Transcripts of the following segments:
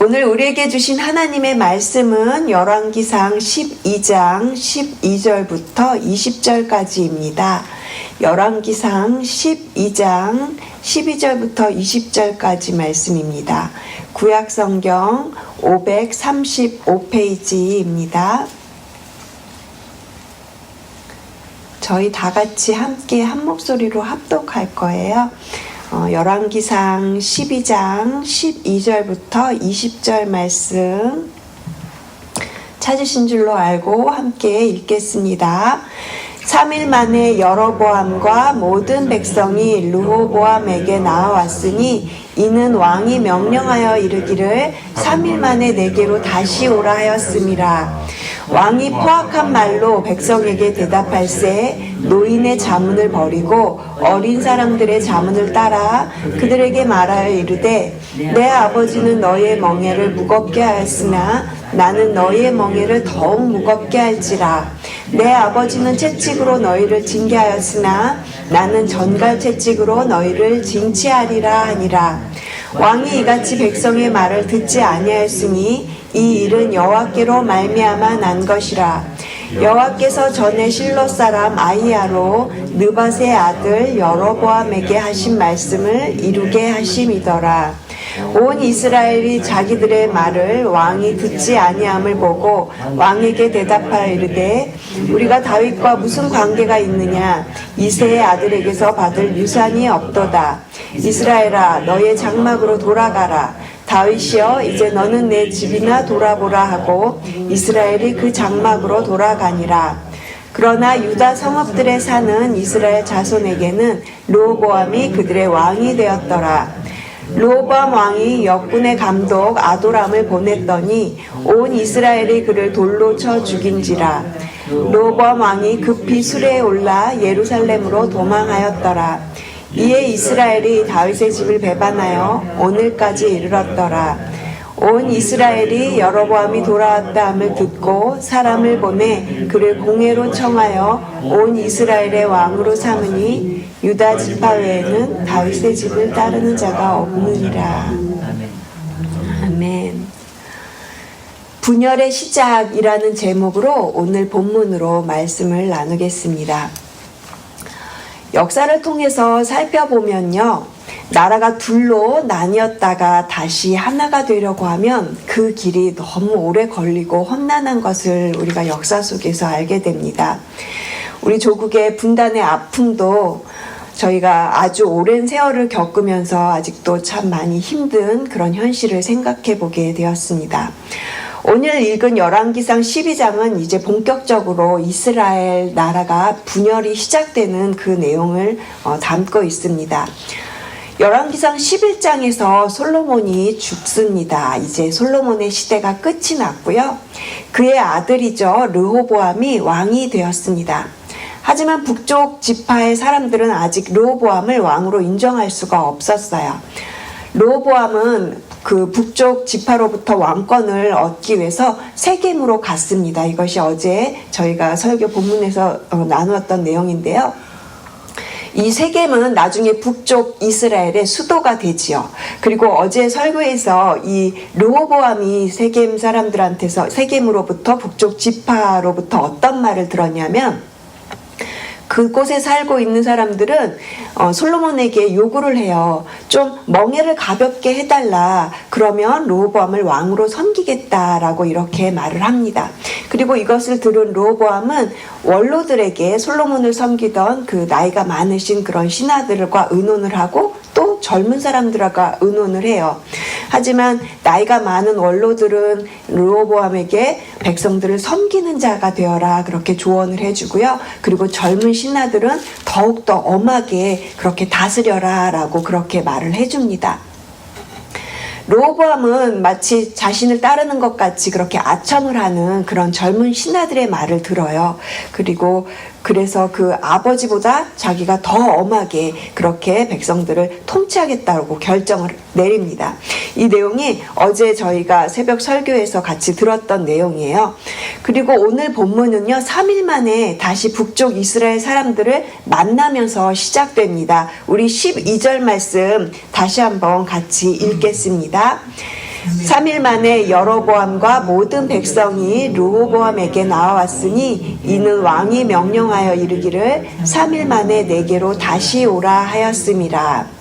오늘 우리에게 주신 하나님의 말씀은 열왕기상 12장 12절부터 20절까지입니다. 열왕기상 12장 12절부터 20절까지 말씀입니다. 구약성경 535페이지입니다. 저희 다 같이 함께 한 목소리로 합독할 거예요. 열왕기상 12장 12절부터 20절 말씀 찾으신 줄로 알고 함께 읽겠습니다. 3일 만에 여로보암과 모든 백성이 르호보암에게 나아왔으니 이는 왕이 명령하여 이르기를 3일 만에 내게로 다시 오라 하였음이라. 왕이 포악한 말로 백성에게 대답할세 노인의 자문을 버리고 어린 사람들의 자문을 따라 그들에게 말하여 이르되 내 아버지는 너희의 멍에를 무겁게 하였으나 나는 너희의 멍에를 더욱 무겁게 할지라. 내 아버지는 채찍으로 너희를 징계하였으나 나는 전갈 채찍으로 너희를 징치하리라 하니라. 왕이 이같이 백성의 말을 듣지 아니하였으니 이 일은 여호와께로 말미암아 난 것이라. 여호와께서 전에 실로 사람 아히야로 느밧의 아들 여로보암에게 하신 말씀을 이루게 하심이더라. 온 이스라엘이 자기들의 말을 왕이 듣지 아니함을 보고 왕에게 대답하여 이르되 우리가 다윗과 무슨 관계가 있느냐. 이새의 아들에게서 받을 유산이 없도다. 이스라엘아 너의 장막으로 돌아가라. 다윗이여 이제 너는 내 집이나 돌아보라 하고 이스라엘이 그 장막으로 돌아가니라. 그러나 유다 성읍들에 사는 이스라엘 자손에게는 르호보암이 그들의 왕이 되었더라. 르호보암 왕이 역군의 감독 아도람을 보냈더니 온 이스라엘이 그를 돌로 쳐 죽인지라. 르호보암 왕이 급히 수레에 올라 예루살렘으로 도망하였더라. 이에 이스라엘이 다윗의 집을 배반하여 오늘까지 이르렀더라. 온 이스라엘이 여로보암이 돌아왔다 함을 듣고 사람을 보내 그를 공회로 청하여 온 이스라엘의 왕으로 삼으니 유다 지파 외에는 다윗의 집을 따르는 자가 없느니라. 아멘. 분열의 시작이라는 제목으로 오늘 본문으로 말씀을 나누겠습니다. 역사를 통해서 살펴보면요, 나라가 둘로 나뉘었다가 다시 하나가 되려고 하면 그 길이 너무 오래 걸리고 험난한 것을 우리가 역사 속에서 알게 됩니다. 우리 조국의 분단의 아픔도 저희가 아주 오랜 세월을 겪으면서 아직도 참 많이 힘든 그런 현실을 생각해 보게 되었습니다. 오늘 읽은 열왕기상 12장은 이제 본격적으로 이스라엘 나라가 분열이 시작되는 그 내용을 담고 있습니다. 열왕기상 11장에서 솔로몬이 죽습니다. 이제 솔로몬의 시대가 끝이 났고요. 그의 아들이죠. 르호보암이 왕이 되었습니다. 하지만 북쪽 지파의 사람들은 아직 르호보암을 왕으로 인정할 수가 없었어요. 르호보암은 그 북쪽 지파로부터 왕권을 얻기 위해서 세겜으로 갔습니다. 이것이 어제 저희가 설교 본문에서 나누었던 내용인데요. 이 세겜은 나중에 북쪽 이스라엘의 수도가 되지요. 그리고 어제 설교에서 이 르호보암이 세겜 사람들한테서 세겜으로부터 북쪽 지파로부터 어떤 말을 들었냐면 그곳에 살고 있는 사람들은 솔로몬에게 요구를 해요. 좀 멍에를 가볍게 해달라. 그러면 르호보암을 왕으로 섬기겠다라고 이렇게 말을 합니다. 그리고 이것을 들은 르호보암은 원로들에게 솔로몬을 섬기던 그 나이가 많으신 그런 신하들과 의논을 하고 또 젊은 사람들과 의논을 해요. 하지만 나이가 많은 원로들은 르호보암에게 백성들을 섬기는 자가 되어라 그렇게 조언을 해주고요. 그리고 젊은 신하들은 더욱더 엄하게 그렇게 다스려라 라고 그렇게 말을 해줍니다. 르호보암은 마치 자신을 따르는 것 같이 그렇게 아첨을 하는 그런 젊은 신하들의 말을 들어요. 그래서 그 아버지보다 자기가 더 엄하게 그렇게 백성들을 통치하겠다고 결정을 내립니다. 이 내용이 어제 저희가 새벽 설교에서 같이 들었던 내용이에요. 그리고 오늘 본문은요, 3일 만에 다시 북쪽 이스라엘 사람들을 만나면서 시작됩니다. 우리 12절 말씀 다시 한번 같이 읽겠습니다. 3일 만에 여로보암과 모든 백성이 르호보암에게 나와왔으니 이는 왕이 명령하여 이르기를 3일 만에 내게로 다시 오라 하였음이라.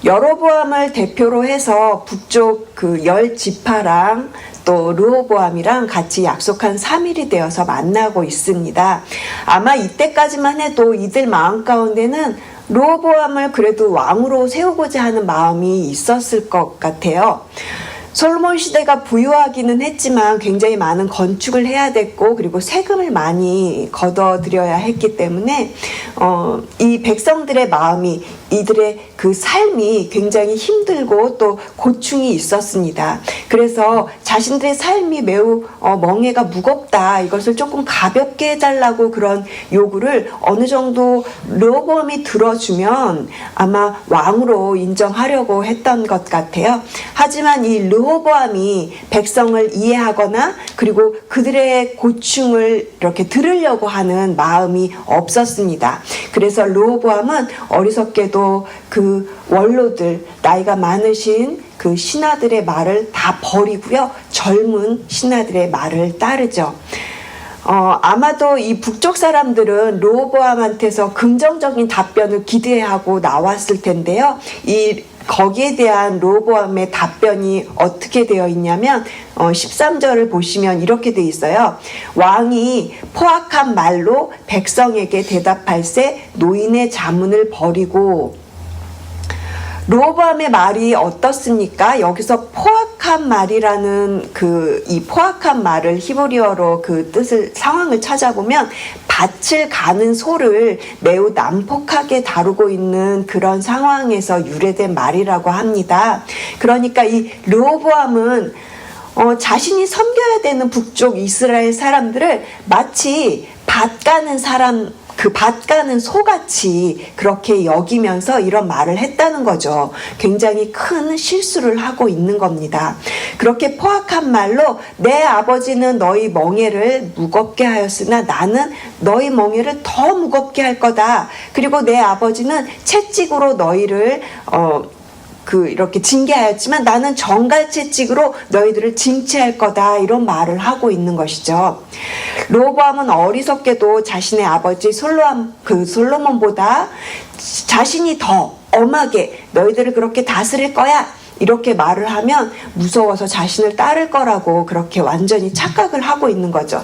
여로보암을 대표로 해서 북쪽 그 10지파랑 또 르호보암이랑 같이 약속한 3일이 되어서 만나고 있습니다. 아마 이때까지만 해도 이들 마음 가운데는 르호보암을 그래도 왕으로 세우고자 하는 마음이 있었을 것 같아요. 솔로몬 시대가 부유하기는 했지만 굉장히 많은 건축을 해야 됐고 그리고 세금을 많이 걷어들여야 했기 때문에 이 백성들의 마음이 이들의 그 삶이 굉장히 힘들고 또 고충이 있었습니다. 그래서 자신들의 삶이 매우 멍해가 무겁다. 이것을 조금 가볍게 해달라고 그런 요구를 어느 정도 르호보암이 들어주면 아마 왕으로 인정하려고 했던 것 같아요. 하지만 이 르호보암이 백성을 이해하거나 그리고 그들의 고충을 이렇게 들으려고 하는 마음이 없었습니다. 그래서 르호보암은 어리석게도 그 원로들, 나이가 많으신 그 신하들의 말을 다 버리고요. 젊은 신하들의 말을 따르죠. 아마도 이 북쪽 사람들은 르호보암한테서 긍정적인 답변을 기대하고 나왔을 텐데요. 거기에 대한 르호보암의 답변이 어떻게 되어 있냐면 13절을 보시면 이렇게 되어 있어요. 왕이 포악한 말로 백성에게 대답할세 노인의 자문을 버리고. 르호보암의 말이 어떻습니까? 여기서 포악한 말이라는 이 포악한 말을 히브리어로 그 뜻을 상황을 찾아보면 밭을 가는 소를 매우 난폭하게 다루고 있는 그런 상황에서 유래된 말이라고 합니다. 그러니까 이 르호보암은 자신이 섬겨야 되는 북쪽 이스라엘 사람들을 마치 밭 가는 사람 그 밭 가는 소같이 그렇게 여기면서 이런 말을 했다는 거죠. 굉장히 큰 실수를 하고 있는 겁니다. 그렇게 포악한 말로 내 아버지는 너희 멍에를 무겁게 하였으나 나는 너희 멍에를 더 무겁게 할 거다. 그리고 내 아버지는 채찍으로 너희를 이렇게 징계하였지만 나는 정갈채찍으로 너희들을 징치할 거다. 이런 말을 하고 있는 것이죠. 르호보암은 어리석게도 자신의 아버지 솔로몬보다 자신이 더 엄하게 너희들을 그렇게 다스릴 거야. 이렇게 말을 하면 무서워서 자신을 따를 거라고 그렇게 완전히 착각을 하고 있는 거죠.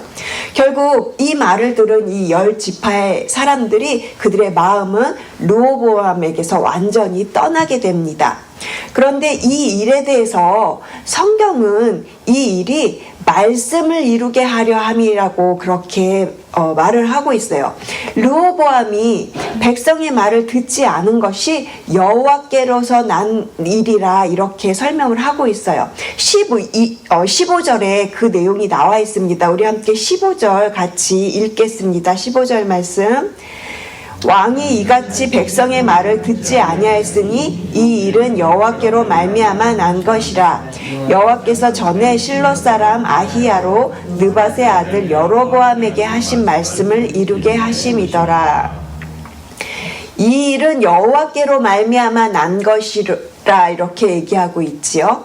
결국 이 말을 들은 이 10지파의 사람들이 그들의 마음은 르호보암에게서 완전히 떠나게 됩니다. 그런데 이 일에 대해서 성경은 이 일이 말씀을 이루게 하려 함이라고 그렇게 말을 하고 있어요. 르호보암이 백성의 말을 듣지 않은 것이 여호와께로서 난 일이라 이렇게 설명을 하고 있어요. 15절에 그 내용이 나와 있습니다. 우리 함께 15절 같이 읽겠습니다. 15절 말씀. 왕이 이같이 백성의 말을 듣지 아니하였으니 이 일은 여호와께로 말미암아 난 것이라. 여호와께서 전에 실로 사람 아히야로 느밧의 아들 여로보암에게 하신 말씀을 이루게 하심이더라. 이 일은 여호와께로 말미암아 난 것이라 이렇게 얘기하고 있지요.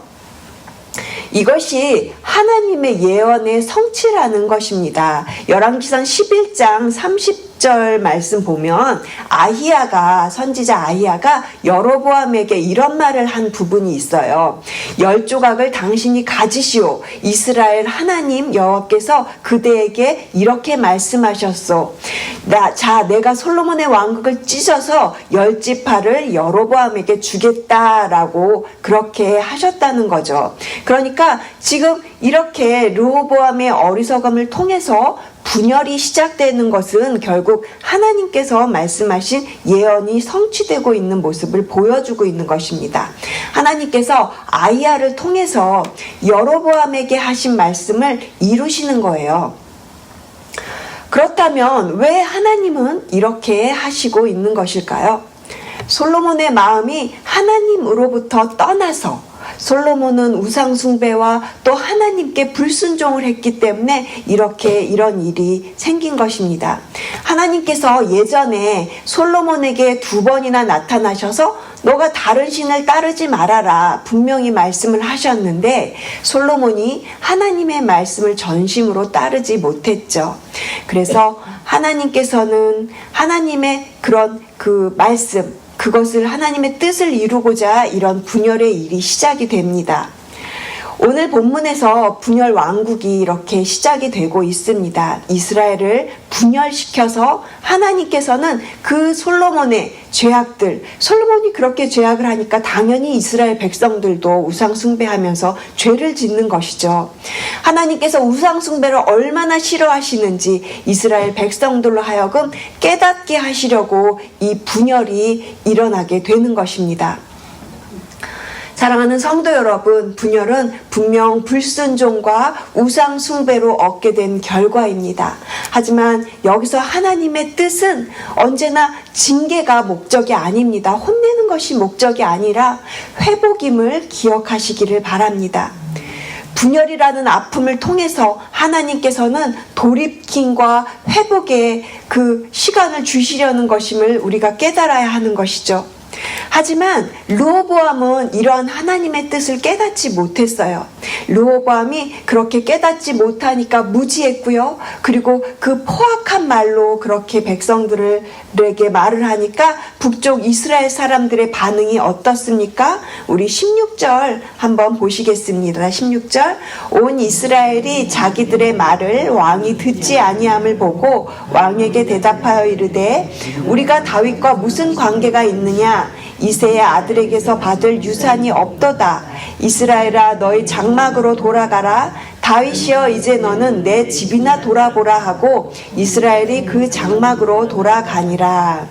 이것이 하나님의 예언의 성취라는 것입니다. 열왕기상 11장 30절 말씀 보면 선지자 아히야가 여로보암에게 이런 말을 한 부분이 있어요. 10조각을 당신이 가지시오. 이스라엘 하나님 여호와께서 그대에게 이렇게 말씀하셨소. 내가 솔로몬의 왕국을 찢어서 10지파를 여로보암에게 주겠다라고 그렇게 하셨다는 거죠. 그러니까 지금 이렇게 르호보암의 어리석음을 통해서 분열이 시작되는 것은 결국 하나님께서 말씀하신 예언이 성취되고 있는 모습을 보여주고 있는 것입니다. 하나님께서 아히야를 통해서 여로보암에게 하신 말씀을 이루시는 거예요. 그렇다면 왜 하나님은 이렇게 하시고 있는 것일까요? 솔로몬의 마음이 하나님으로부터 떠나서 솔로몬은 우상숭배와 또 하나님께 불순종을 했기 때문에 이런 일이 생긴 것입니다. 하나님께서 예전에 솔로몬에게 2번이나 나타나셔서 너가 다른 신을 따르지 말아라 분명히 말씀을 하셨는데 솔로몬이 하나님의 말씀을 전심으로 따르지 못했죠. 그래서 하나님께서는 하나님의 그런 그 말씀, 그것을 하나님의 뜻을 이루고자 이런 분열의 일이 시작이 됩니다. 오늘 본문에서 분열 왕국이 이렇게 시작이 되고 있습니다. 이스라엘을 분열시켜서 하나님께서는 그 솔로몬의 죄악들, 솔로몬이 그렇게 죄악을 하니까 당연히 이스라엘 백성들도 우상 숭배하면서 죄를 짓는 것이죠. 하나님께서 우상 숭배를 얼마나 싫어하시는지 이스라엘 백성들로 하여금 깨닫게 하시려고 이 분열이 일어나게 되는 것입니다. 사랑하는 성도 여러분, 분열은 분명 불순종과 우상 숭배로 얻게 된 결과입니다. 하지만 여기서 하나님의 뜻은 언제나 징계가 목적이 아닙니다. 혼내는 것이 목적이 아니라 회복임을 기억하시기를 바랍니다. 분열이라는 아픔을 통해서 하나님께서는 돌이킴과 회복의 그 시간을 주시려는 것임을 우리가 깨달아야 하는 것이죠. 하지만 르호보암은 이러한 하나님의 뜻을 깨닫지 못했어요. 르호보암이 그렇게 깨닫지 못하니까 무지했고요. 그리고 그 포악한 말로 그렇게 백성들에게 말을 하니까 북쪽 이스라엘 사람들의 반응이 어떻습니까? 우리 16절 한번 보시겠습니다. 16절 온 이스라엘이 자기들의 말을 왕이 듣지 아니함을 보고 왕에게 대답하여 이르되 우리가 다윗과 무슨 관계가 있느냐? 이새의 아들에게서 받을 유산이 없도다. 이스라엘아 너희 장막으로 돌아가라. 다윗이여 이제 너는 내 집이나 돌아보라 하고 이스라엘이 그 장막으로 돌아가니라.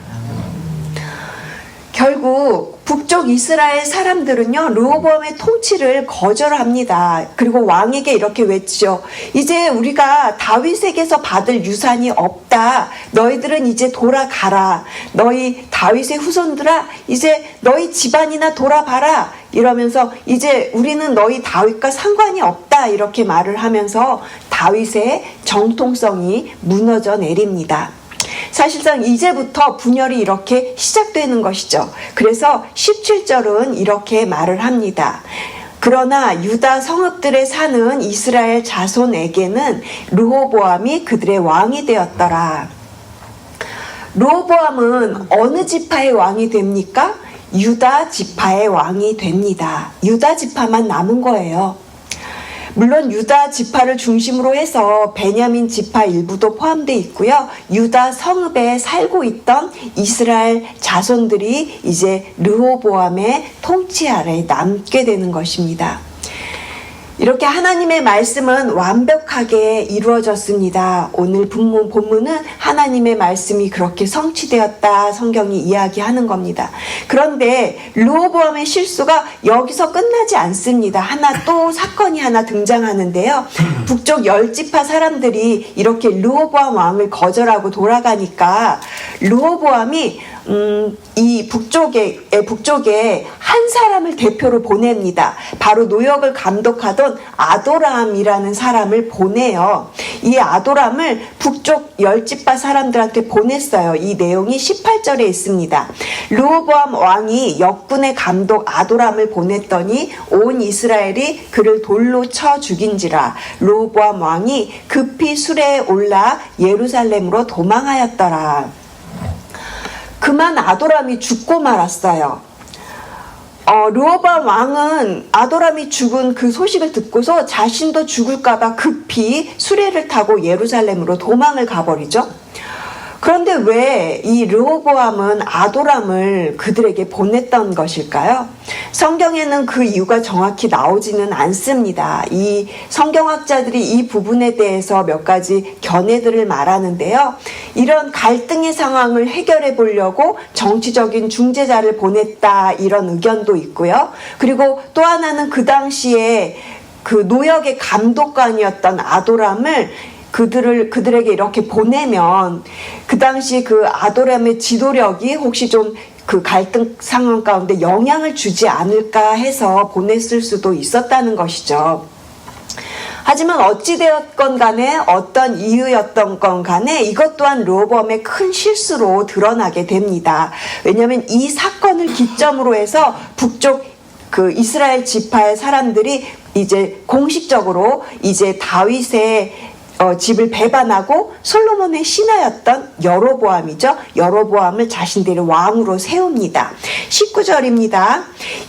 결국 북쪽 이스라엘 사람들은요 르호보암의 통치를 거절합니다. 그리고 왕에게 이렇게 외치죠. 이제 우리가 다윗에게서 받을 유산이 없다. 너희들은 이제 돌아가라. 너희 다윗의 후손들아 이제 너희 집안이나 돌아봐라. 이러면서 이제 우리는 너희 다윗과 상관이 없다. 이렇게 말을 하면서 다윗의 정통성이 무너져 내립니다. 사실상 이제부터 분열이 이렇게 시작되는 것이죠. 그래서 17절은 이렇게 말을 합니다. 그러나 유다 성읍들에 사는 이스라엘 자손에게는 르호보암이 그들의 왕이 되었더라. 르호보암은 어느 지파의 왕이 됩니까? 유다 지파의 왕이 됩니다. 유다 지파만 남은 거예요. 물론 유다 지파를 중심으로 해서 베냐민 지파 일부도 포함되어 있고요. 유다 성읍에 살고 있던 이스라엘 자손들이 이제 르호보암의 통치 아래에 남게 되는 것입니다. 이렇게 하나님의 말씀은 완벽하게 이루어졌습니다. 오늘 본문은 하나님의 말씀이 그렇게 성취되었다 성경이 이야기하는 겁니다. 그런데 르호보암의 실수가 여기서 끝나지 않습니다. 또 사건이 하나 등장하는데요. 북쪽 10지파 사람들이 이렇게 르호보암 왕을 거절하고 돌아가니까 르호보암이 이 북쪽에 한 사람을 대표로 보냅니다. 바로 노역을 감독하던 아도람이라는 사람을 보내요. 이 아도람을 북쪽 10지파 사람들한테 보냈어요. 이 내용이 18절에 있습니다. 르호보암 왕이 역군의 감독 아도람을 보냈더니 온 이스라엘이 그를 돌로 쳐 죽인지라. 르호보암 왕이 급히 수레에 올라 예루살렘으로 도망하였더라. 그만 아도람이 죽고 말았어요. 르호보암 왕은 아도람이 죽은 그 소식을 듣고서 자신도 죽을까봐 급히 수레를 타고 예루살렘으로 도망을 가버리죠. 그런데 왜 이 르호보암은 아도람을 그들에게 보냈던 것일까요? 성경에는 그 이유가 정확히 나오지는 않습니다. 이 성경학자들이 이 부분에 대해서 몇 가지 견해들을 말하는데요. 이런 갈등의 상황을 해결해 보려고 정치적인 중재자를 보냈다 이런 의견도 있고요. 그리고 또 하나는 그 당시에 그 노역의 감독관이었던 아도람을 그들에게 이렇게 보내면 그 당시 그 아도람의 지도력이 혹시 좀 그 갈등 상황 가운데 영향을 주지 않을까 해서 보냈을 수도 있었다는 것이죠. 하지만 어찌되었건 간에 어떤 이유였던 건 간에 이것 또한 르호보암의 큰 실수로 드러나게 됩니다. 왜냐하면 이 사건을 기점으로 해서 북쪽 그 이스라엘 지파의 사람들이 이제 공식적으로 이제 다윗의 집을 배반하고 솔로몬의 신하였던 여로보암이죠. 여로보암을 자신들의 왕으로 세웁니다. 19절입니다.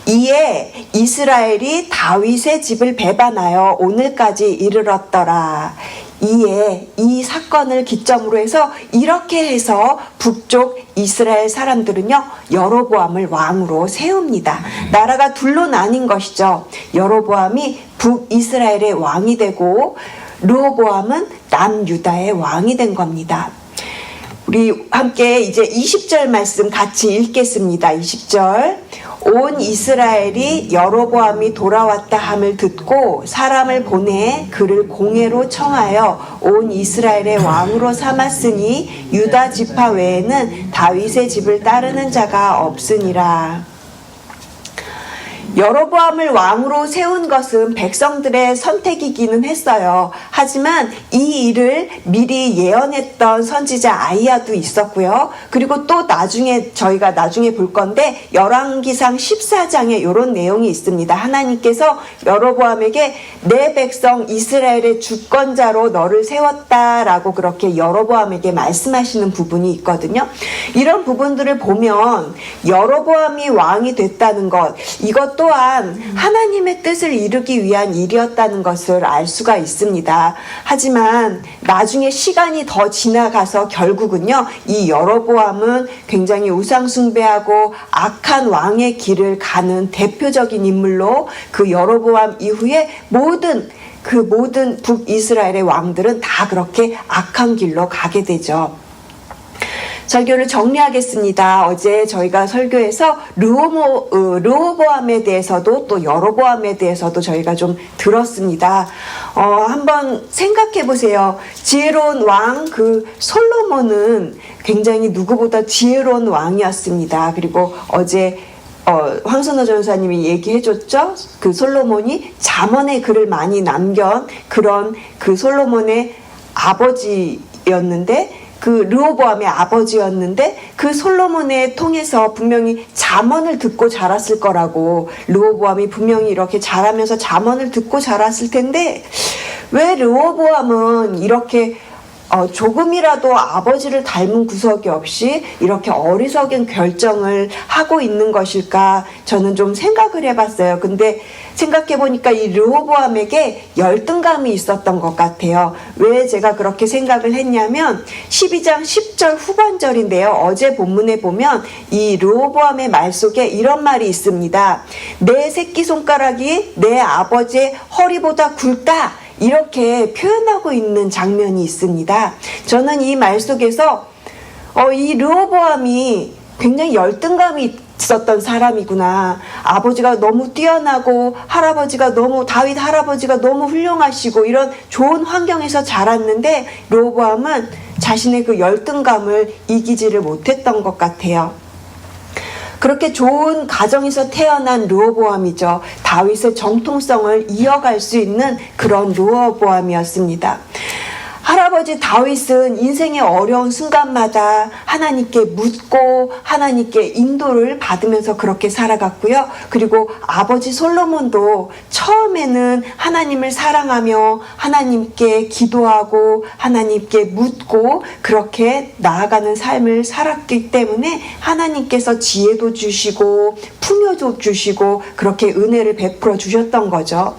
이에 이스라엘이 다윗의 집을 배반하여 오늘까지 이르렀더라. 이에 이 사건을 기점으로 해서 이렇게 해서 북쪽 이스라엘 사람들은요 여로보암을 왕으로 세웁니다. 나라가 둘로 나뉜 것이죠. 여로보암이 북이스라엘의 왕이 되고 르호보암은 남유다의 왕이 된 겁니다. 우리 함께 이제 20절 말씀 같이 읽겠습니다. 20절. 온 이스라엘이 여로보암이 돌아왔다 함을 듣고 사람을 보내 그를 공회로 청하여 온 이스라엘의 왕으로 삼았으니 유다 지파 외에는 다윗의 집을 따르는 자가 없으니라. 여로보암을 왕으로 세운 것은 백성들의 선택이기는 했어요. 하지만 이 일을 미리 예언했던 선지자 아이야도 있었고요. 그리고 또 나중에 저희가 나중에 볼 건데 열왕기상 14장에 이런 내용이 있습니다. 하나님께서 여로보암에게 내 백성 이스라엘의 주권자로 너를 세웠다라고 그렇게 여로보암에게 말씀하시는 부분이 있거든요. 이런 부분들을 보면 여로보암이 왕이 됐다는 것, 이것 또한 하나님의 뜻을 이루기 위한 일이었다는 것을 알 수가 있습니다. 하지만 나중에 시간이 더 지나가서 결국은요 이 여로보암은 굉장히 우상숭배하고 악한 왕의 길을 가는 대표적인 인물로 그 여로보암 이후에 모든 북이스라엘의 왕들은 다 그렇게 악한 길로 가게 되죠. 설교를 정리하겠습니다. 어제 저희가 설교에서 르호보암에 대해서도 또 여로보암에 대해서도 저희가 좀 들었습니다. 한번 생각해 보세요. 지혜로운 왕 그 솔로몬은 굉장히 누구보다 지혜로운 왕이었습니다. 그리고 어제 황선호 전사님이 얘기해줬죠. 그 솔로몬이 잠언의 글을 많이 남긴 그런 그 솔로몬의 아버지였는데 그 르호보암의 아버지였는데 그 솔로몬의 통해서 분명히 잠언을 듣고 자랐을 거라고 르호보암이 분명히 이렇게 자라면서 잠언을 듣고 자랐을 텐데 왜 르호보암은 이렇게 조금이라도 아버지를 닮은 구석이 없이 이렇게 어리석은 결정을 하고 있는 것일까 저는 좀 생각을 해봤어요. 근데 생각해보니까 이 르호보암에게 열등감이 있었던 것 같아요. 왜 제가 그렇게 생각을 했냐면 12장 10절 후반절인데요. 어제 본문에 보면 이 르호보암의 말 속에 이런 말이 있습니다. 내 새끼손가락이 내 아버지의 허리보다 굵다. 이렇게 표현하고 있는 장면이 있습니다. 저는 이 말 속에서 이 르호보암이 굉장히 열등감이 있었던 사람이구나. 아버지가 너무 뛰어나고 다윗 할아버지가 너무 훌륭하시고 이런 좋은 환경에서 자랐는데 르호보암은 자신의 그 열등감을 이기지를 못했던 것 같아요. 그렇게 좋은 가정에서 태어난 르호보암이죠. 다윗의 정통성을 이어갈 수 있는 그런 르호보암이었습니다. 할아버지 다윗은 인생의 어려운 순간마다 하나님께 묻고 하나님께 인도를 받으면서 그렇게 살아갔고요. 그리고 아버지 솔로몬도 처음에는 하나님을 사랑하며 하나님께 기도하고 하나님께 묻고 그렇게 나아가는 삶을 살았기 때문에 하나님께서 지혜도 주시고 풍요도 주시고 그렇게 은혜를 베풀어 주셨던 거죠.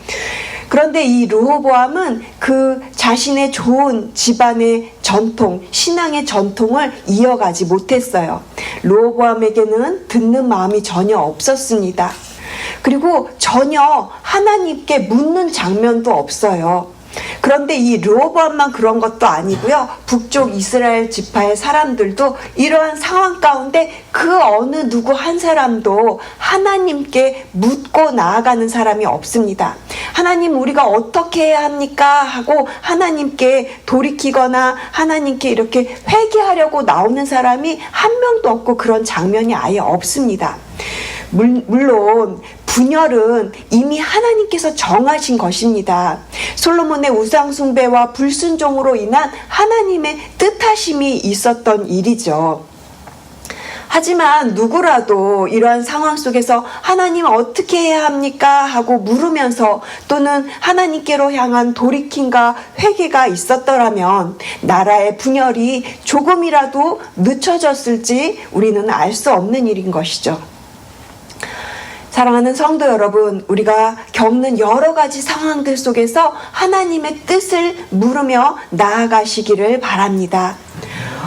그런데 이 르호보암은 그 자신의 좋은 집안의 전통, 신앙의 전통을 이어가지 못했어요. 르호보암에게는 듣는 마음이 전혀 없었습니다. 그리고 전혀 하나님께 묻는 장면도 없어요. 그런데 이 르호보암만 그런 것도 아니고요. 북쪽 이스라엘 지파의 사람들도 이러한 상황 가운데 그 어느 누구 한 사람도 하나님께 묻고 나아가는 사람이 없습니다. 하나님 우리가 어떻게 해야 합니까? 하고 하나님께 돌이키거나 하나님께 이렇게 회개하려고 나오는 사람이 한 명도 없고 그런 장면이 아예 없습니다. 물론 분열은 이미 하나님께서 정하신 것입니다. 솔로몬의 우상숭배와 불순종으로 인한 하나님의 뜻하심이 있었던 일이죠. 하지만 누구라도 이러한 상황 속에서 하나님 어떻게 해야 합니까? 하고 물으면서 또는 하나님께로 향한 돌이킴과 회개가 있었더라면 나라의 분열이 조금이라도 늦춰졌을지 우리는 알 수 없는 일인 것이죠. 사랑하는 성도 여러분, 우리가 겪는 여러 가지 상황들 속에서 하나님의 뜻을 물으며 나아가시기를 바랍니다.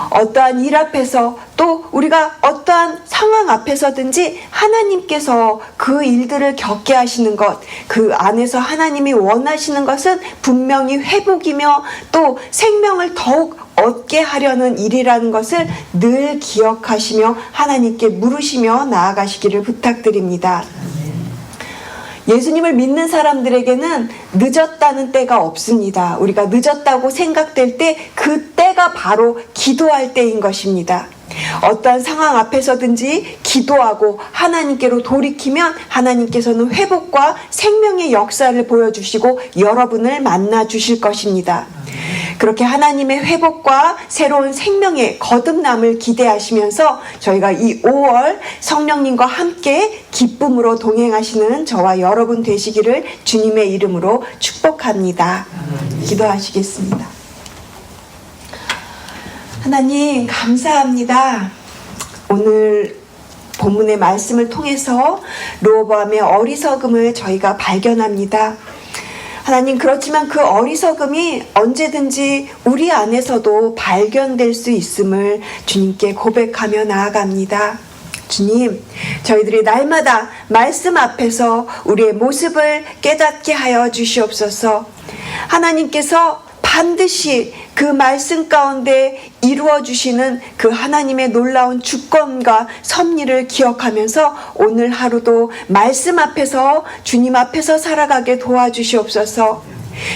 어떠한 일 앞에서 또 우리가 어떠한 상황 앞에서든지 하나님께서 그 일들을 겪게 하시는 것, 그 안에서 하나님이 원하시는 것은 분명히 회복이며 또 생명을 더욱 얻게 하려는 일이라는 것을 늘 기억하시며 하나님께 물으시며 나아가시기를 부탁드립니다. 예수님을 믿는 사람들에게는 늦었다는 때가 없습니다. 우리가 늦었다고 생각될 때 그 때가 바로 기도할 때인 것입니다. 어떠한 상황 앞에서든지 기도하고 하나님께로 돌이키면 하나님께서는 회복과 생명의 역사를 보여주시고 여러분을 만나 주실 것입니다. 그렇게 하나님의 회복과 새로운 생명의 거듭남을 기대하시면서 저희가 이 5월 성령님과 함께 기쁨으로 동행하시는 저와 여러분 되시기를 주님의 이름으로 축복합니다. 기도하시겠습니다. 하나님 감사합니다. 오늘 본문의 말씀을 통해서 르호보암의 어리석음을 저희가 발견합니다. 하나님, 그렇지만 그 어리석음이 언제든지 우리 안에서도 발견될 수 있음을 주님께 고백하며 나아갑니다. 주님, 저희들이 날마다 말씀 앞에서 우리의 모습을 깨닫게 하여 주시옵소서. 하나님께서 반드시 그 말씀 가운데 이루어 주시는 그 하나님의 놀라운 주권과 섭리를 기억하면서 오늘 하루도 말씀 앞에서 주님 앞에서 살아가게 도와주시옵소서.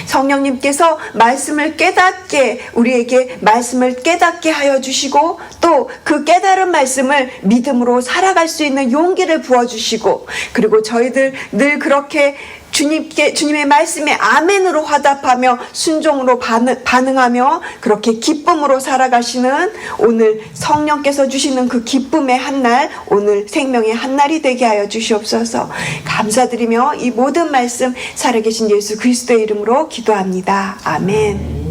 성령님께서 말씀을 깨닫게 우리에게 말씀을 깨닫게 하여 주시고 또 그 깨달은 말씀을 믿음으로 살아갈 수 있는 용기를 부어주시고 그리고 저희들 늘 그렇게 주님의 말씀에 아멘으로 화답하며 순종으로 반응하며 그렇게 기쁨으로 살아가시는 오늘 성령께서 주시는 그 기쁨의 한날, 오늘 생명의 한날이 되게 하여 주시옵소서. 감사드리며 이 모든 말씀 살아계신 예수 그리스도의 이름으로 기도합니다. 아멘.